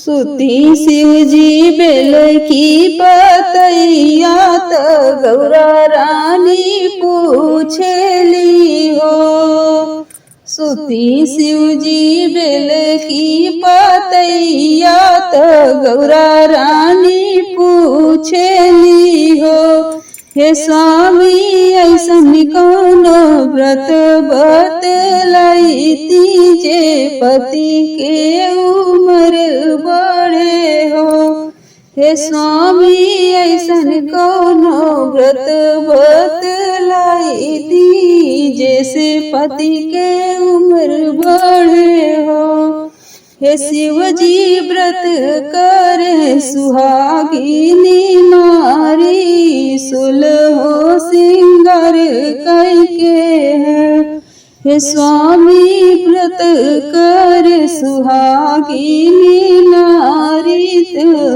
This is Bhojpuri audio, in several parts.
सुती शिव जी बेल की पतैया त गौरा रानी पूछेली हो। सुती शिव जी बेल की पतैया त गौरा रानी पूछेली हो। हे स्वामी ऐसन कौनो व्रत बतलाइती जे पति के उमर बढ़े हो। हे स्वामी ऐसन कौनो व्रत बतलाइती जैसे पति के उम्र बढ़े हो। हे शिव जी व्रत करे सुहागिनी नारी सुलहो सिंगार कैके है। हे स्वामी व्रत करे सुहागिनी नारी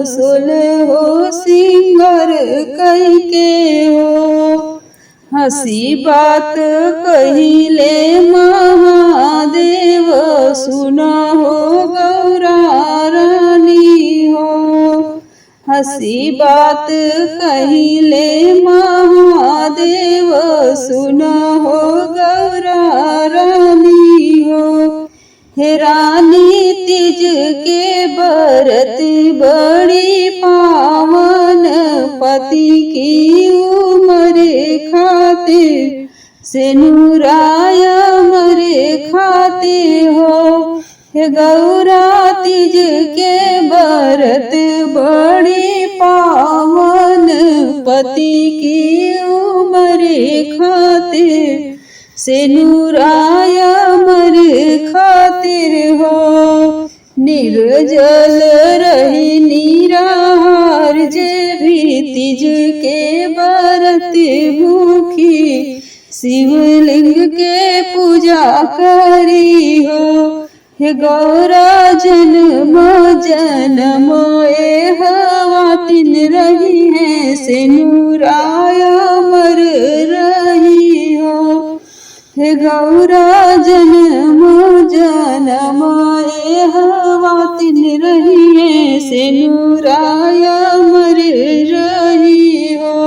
सुलहो सिंगार कैके हो। हसी बात कहिले महादेव सुना हो गौरा रानी हो। हसी बात कहिले महादेव सुना हो गौरा रानी हो। हे रानी तीज के व्रत बड़ी पावन पति की उमर खातिर सेनुराय मरे खाते हो। हे गौरा तीज के व्रत बड़ी पावन पति की उमर खातिर सेनुराय मरे खातिर हो। निर्जल रही निराहार जे भी तीज के व्रत भूखी शिवलिंग के पूजा करी हो। हे गौरा जन्म जन्म हवातिन रही है सेनुराय मर रही हो। हे गौरा जन्म जन्म हवातिन रही है सेनुराय मर रही हो।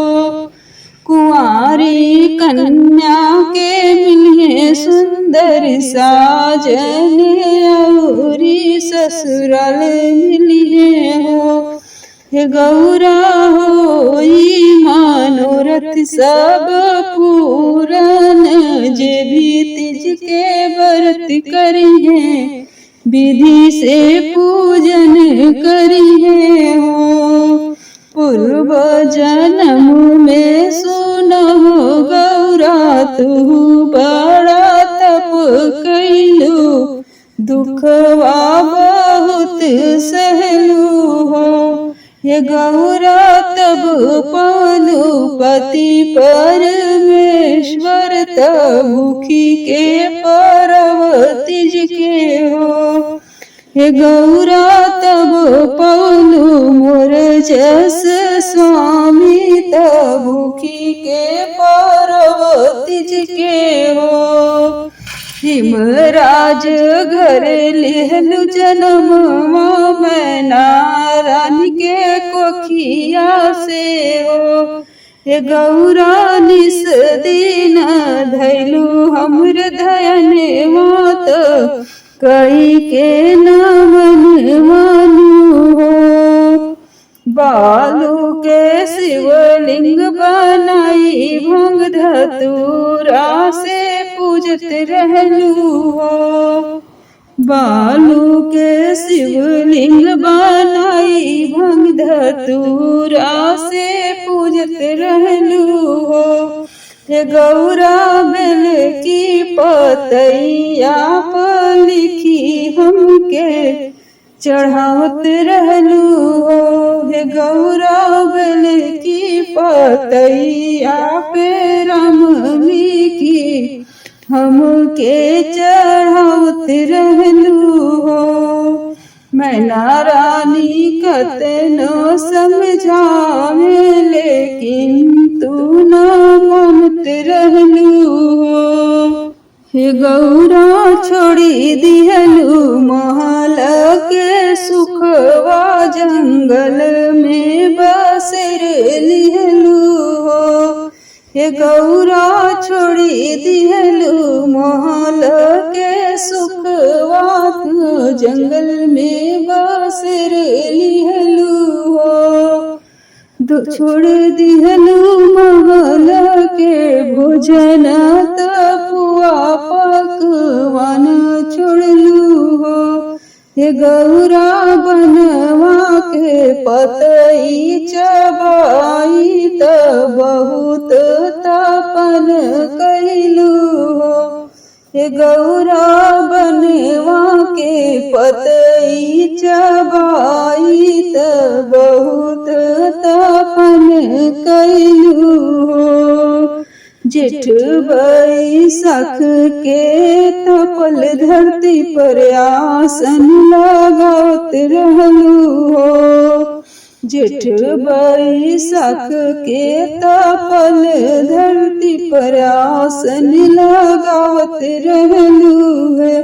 कुंवारी कन्या के मिले सुंदर साजन औरी ससुराल मिलिए हो। हे गौरा होई मनोरथ सब पूरन जे भी तीज के व्रत करिए विधि से पूजन करिए हो। पूर्व जन्म में सुनो गौरा तू बड़ा तप कैलू दुखवा बहुत सहलू हो। हे गौरा तब पालू पति परमेश्वर तबुखी के पर्व तीज के हो। हे गौरा तब पालू मोर जस स्वामी तबुखी के पर्व तीज के हो। हिमराज घर लेहलु जन्म मैना रानी के कोखिया से हो। हे गौरा निस दिन धैलु हमर धयन मात कई के नामन मानू हो। बालू के शिवलिंग बनाई भंग धतूरा से पूजत रहलू हो। बालू के शिवलिंग बनाई भंग धतूरा से पूजत रहलू हो। हे गौरा बेल की पतैया पर लिखी हमके चढ़ावत रहलू हो। हे गौरा बेल की पतैया पे राम लिखी हमके चढ़ावत रहलू हो। मैना रानी कतनो समझावे लेकिन तू न मानत रहलू हो। हे गौरा छोड़ी दिहलु महल के सुखवा, जंगल में बसेर लिहलु हो। हे गौरा छोड़ी दिहलु महल के सुखवा, तू जंगल में बसेर लिहलु हो। छोड़ दिहलु महल के भोजन तपुआ पकवान छोड़लू हो। हे गौरा बनवा के पतई चबाई त बहुत तपन कैलू हो। हे गौरा बनवा के पतई चबाई त बहुत तपन कैलू हो। जेठ बैसाख के तपल धरती पर आसन लगावत रहलू हो। जेठ बैसाख के तपल धरती पर आसन लगावत रहलू है।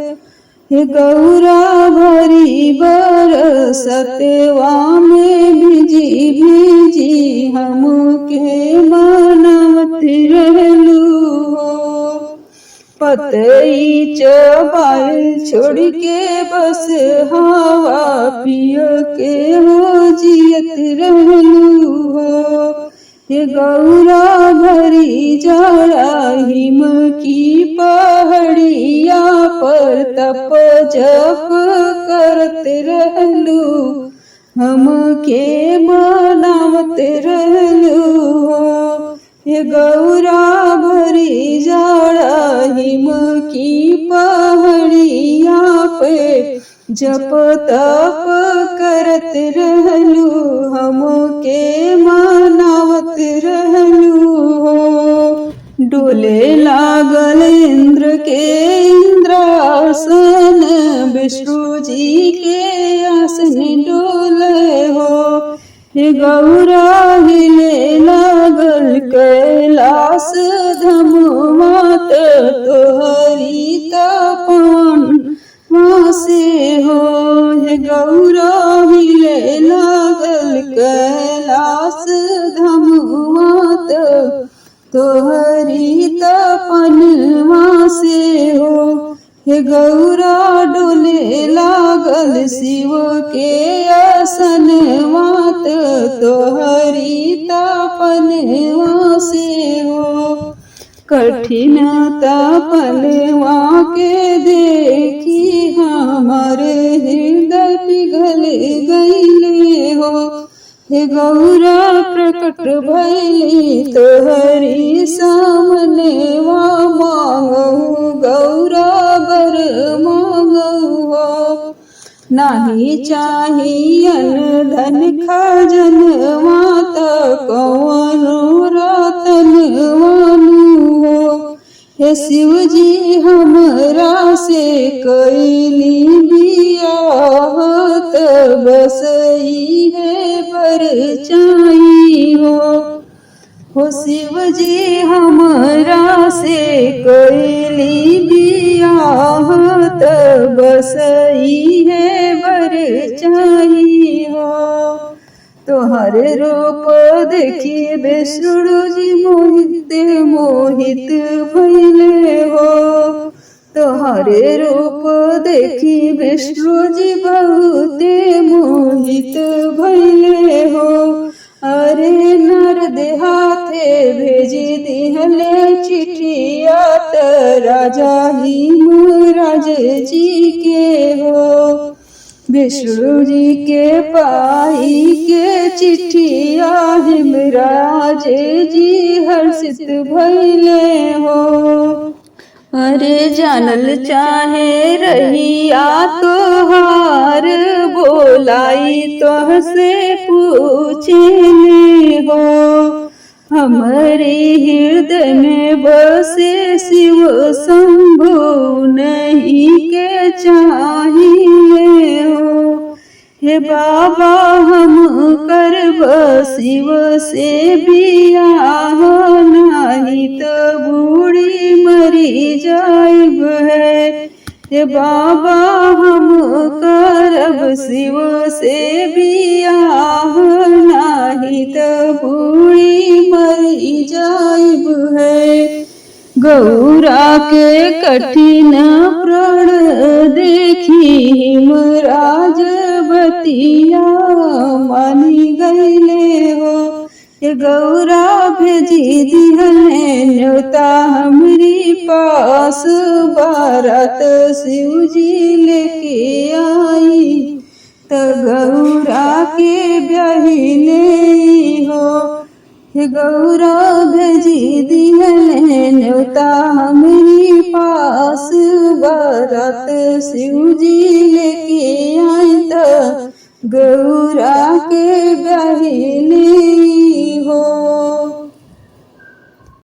हे गौरा भरी बरसतवा में भिजी भिजी हमके मनावत रहलू हो। पतई चबाइल छोड़ के बस हवा पिय के हो जियत रहलू हो। हे गौरा भरी जाड़ा हिम की पहाड़िया पर तप जप करत रहलू, हमके मनावत रहलू हो। हे गौरा भरी जाड़ा हिम की पहाड़िया पे जप तप करत रहलू, हमके मनावत रहलू हो। डोले लागल इंद्र के इंद्रासन, विष्णु जी के आसन डोले हो। हे गौरा हिले लागल कैलाश धमवात, तोहरी तपन मासे हो। हे गौरा हिले लागल कैलाश धमवात, तोहरी तपन मासे हो। हे गौरा डोले लागल शिव के आसन मात, तोहरी तपन मासे हो। कठिन तपनवा के देखी हमारे हृदय पिघल गईले हो। हे गौरा प्रकट भइली तोहरी सामनेवा, मांगऊ गौरा बर मांगऊ हो। नाही चाही अन्न धन खजन माता, कौनो रतन वानु हो। हे शिव जी हमरा से कैली बियाह, बसई है पर चाई हो। शिव जी हमरा से कैली बियाह, बसई है बर चाई हो। तोहर रूप देखी विष्णु जी मोहित भइले हो। तोहरे रूप देखी विष्णु जी बहुते मोहित भइले हो। अरे नारद हाथे भेजी दिहले चिठिया, त राजा हिमराज जी के हो। विष्णु जी के पाई के चिठिया, हिमराज जी हर्षित भइले हो। अरे जानल चाहे रहिया तोहार, बोलाई तोहसे पूछने हो। हमारे हृदय में बसे शिव शंभु, नहीं के चाहिए हो। हे बाबा हम करब शिव से बियाह, नाही तो बूढ़ी मरी जाइब है। हे बाबा हम करब शिव से बियाह, नाही तो बूढ़ी मरी जाइब है। गौरा के कठिन प्रण देखी हिमराज बतिया मानी गईले हो। ये गौरा भेजी दिहने न्योता हमरी पास, बारात शिव जी लेके आई त गौरा के ब्याहिले हो। हे गौरा भेजी दिहने न्योता हमरी पास, बारात शिव जी लेके आई त गौरा के ब्याहिले हो।